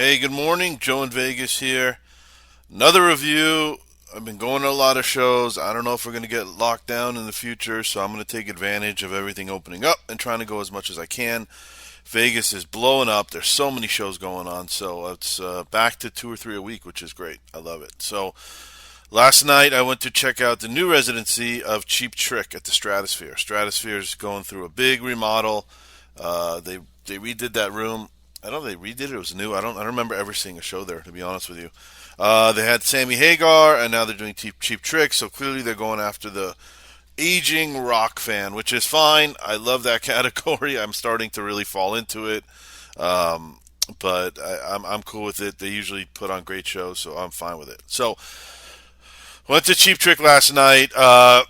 Hey, good morning. Joe in Vegas here. Another review. I've been going to a lot of shows. I don't know if we're going to get locked down in the future, so I'm going to take advantage of everything opening up and trying to go as much as I can. Vegas is blowing up. There's so many shows going on, so it's back to two or three a week, which is great. I love it. So last night I went to check out the new residency of Cheap Trick at the Stratosphere. Stratosphere is going through a big remodel. They redid that room. I don't know if they redid it. It was new. I don't remember ever seeing a show there, to be honest with you. They had Sammy Hagar, and now they're doing Cheap Trick. So clearly they're going after the aging rock fan, which is fine. I love that category. I'm starting to really fall into it. Um, but I'm cool with it. They usually put on great shows, so I'm fine with it. So went to Cheap Trick last night. The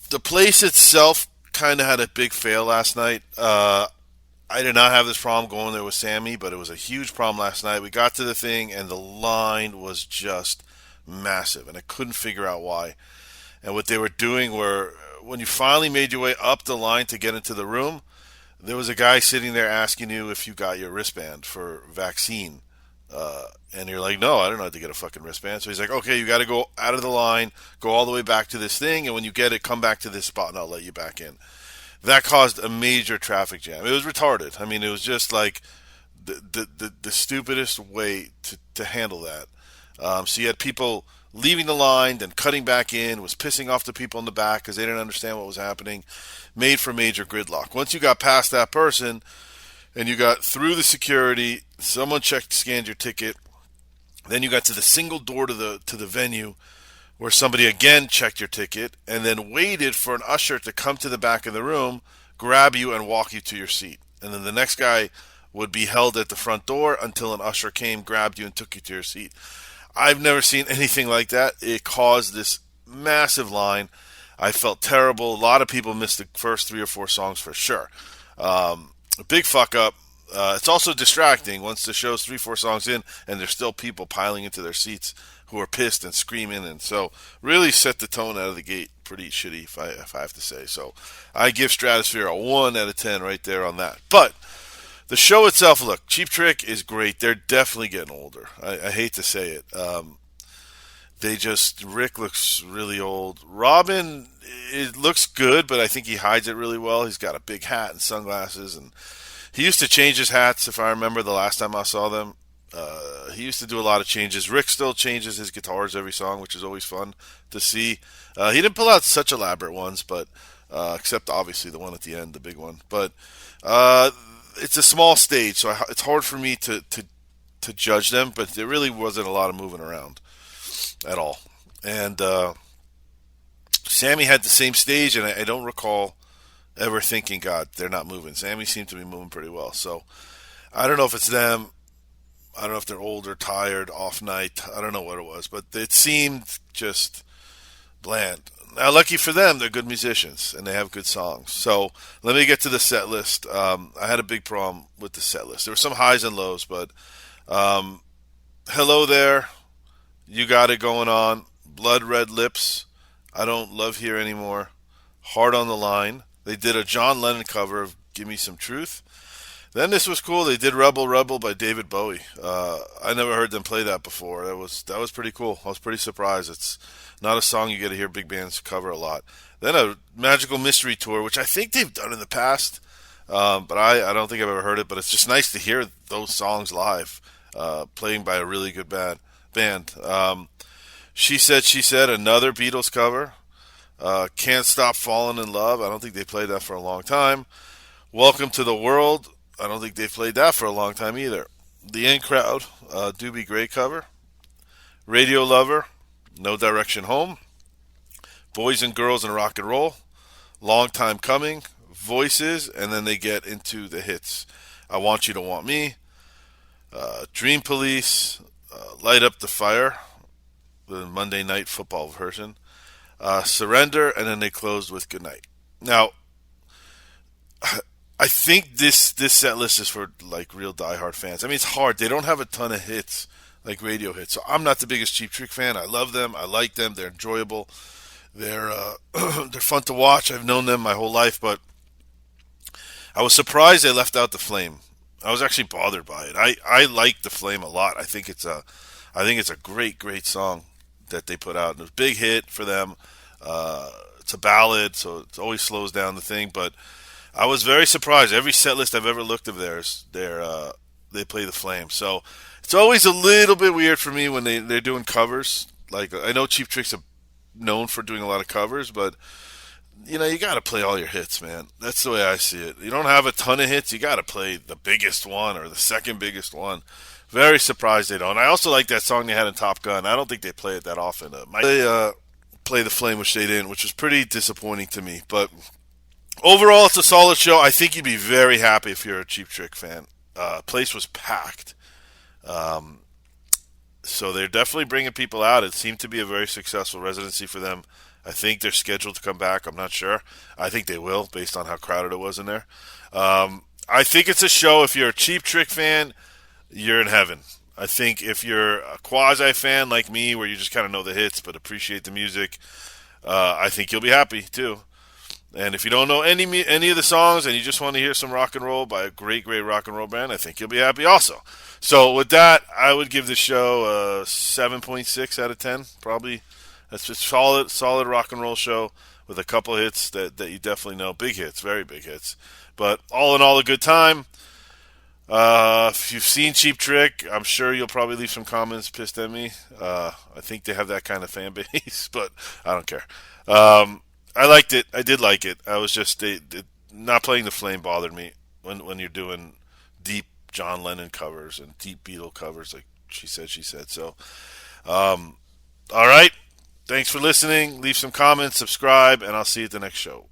the place itself kind of had a big fail last night. I did not have this problem going there with Sammy, but it was a huge problem last night. We got to the thing, and the line was just massive, and I couldn't figure out why. And what they were doing were, when you finally made your way up the line to get into the room, there was a guy sitting there asking you if you got your wristband for vaccine. And you're like, no, I don't know how to get a fucking wristband. So he's like, okay, you got to go out of the line, go all the way back to this thing, and when you get it, come back to this spot, and I'll let you back in. That caused a major traffic jam. It was retarded. I mean, it was just like the stupidest way to handle that. So you had people leaving the line, then cutting back in, was pissing off the people in the back because they didn't understand what was happening, made for major gridlock. Once you got past that person and you got through the security, someone scanned your ticket, then you got to the single door to the venue where somebody again checked your ticket and then waited for an usher to come to the back of the room, grab you, and walk you to your seat. And then the next guy would be held at the front door until an usher came, grabbed you, and took you to your seat. I've never seen anything like that. It caused this massive line. I felt terrible. A lot of people missed the first three or four songs for sure. A big fuck up. It's also distracting once the show's three, four songs in and there's still people piling into their seats who are pissed and screaming, and so really set the tone out of the gate. Pretty shitty, if I have to say. So I give Stratosphere a 1 out of 10 right there on that. But the show itself, look, Cheap Trick is great. They're definitely getting older. I hate to say it. Rick looks really old. Robin, it looks good, but I think he hides it really well. He's got a big hat and sunglasses, and he used to change his hats, if I remember the last time I saw them. He used to do a lot of changes. Rick still changes his guitars every song, which is always fun to see. He didn't pull out such elaborate ones, but except obviously the one at the end, the big one. But it's a small stage, so it's hard for me to judge them. But there really wasn't a lot of moving around at all. And Sammy had the same stage, and I don't recall ever thinking, God, they're not moving. Sammy seemed to be moving pretty well. So I don't know if it's them. I don't know if they're older, tired, off night. I don't know what it was, but it seemed just bland. Now, lucky for them, they're good musicians and they have good songs. So let me get to the set list. I had a big problem with the set list. There were some highs and lows, but Hello There, You Got It Going On, Blood Red Lips, I Don't Love Here Anymore, Heart on the Line. They did a John Lennon cover of Give Me Some Truth. Then this was cool. They did Rebel Rebel by David Bowie. I never heard them play that before. That was pretty cool. I was pretty surprised. It's not a song you get to hear big bands cover a lot. Then a Magical Mystery Tour, which I think they've done in the past, but I don't think I've ever heard it. But it's just nice to hear those songs live, playing by a really good band. She Said, another Beatles cover. Can't Stop Falling in Love. I don't think they played that for a long time. Welcome to the World. I don't think they've played that for a long time either. The In Crowd, Doobie Gray cover. Radio Lover, No Direction Home. Boys and Girls in Rock and Roll. Long Time Coming. Voices, and then they get into the hits. I Want You to Want Me. Dream Police, Light Up the Fire, the Monday Night Football version. Surrender, and then they closed with Goodnight. Now, I think this set list is for like real diehard fans. I mean, it's hard. They don't have a ton of hits like radio hits. So I'm not the biggest Cheap Trick fan. I love them. I like them. They're enjoyable. They're they're fun to watch. I've known them my whole life, but I was surprised they left out the Flame. I was actually bothered by it. I like the Flame a lot. I think it's a great song that they put out. It was a big hit for them. It's a ballad, so it always slows down the thing. But I was very surprised. Every set list I've ever looked of theirs, they play the Flame. So it's always a little bit weird for me when they're doing covers. Like I know Cheap Trick's known for doing a lot of covers, but you got to play all your hits, man. That's the way I see it. You don't have a ton of hits, you got to play the biggest one or the second biggest one. Very surprised they don't. I also like that song they had in Top Gun. I don't think they play it that often. They play the Flame, which they didn't, which was pretty disappointing to me. But overall, it's a solid show. I think you'd be very happy if you're a Cheap Trick fan. Place was packed. Um, so they're definitely bringing people out. It seemed to be a very successful residency for them. I think they're scheduled to come back. I'm not sure. I think they will, based on how crowded it was in there. I think it's a show. If you're a Cheap Trick fan, you're in heaven. I think if you're a quasi fan like me, where you just kind of know the hits but appreciate the music, I think you'll be happy too. And if you don't know any of the songs and you just want to hear some rock and roll by a great rock and roll band, I think you'll be happy also. So with that, I would give the show a 7.6 out of 10. Probably that's just solid rock and roll show with a couple hits that you definitely know, big hits, very big hits. But all in all, a good time. If you've seen Cheap Trick, I'm sure you'll probably leave some comments pissed at me. I think they have that kind of fan base, but I don't care. I liked it. I did like it. I was just not playing the Flame bothered me when you're doing deep John Lennon covers and deep Beatle covers, like she said. So, all right. Thanks for listening. Leave some comments, subscribe, and I'll see you at the next show.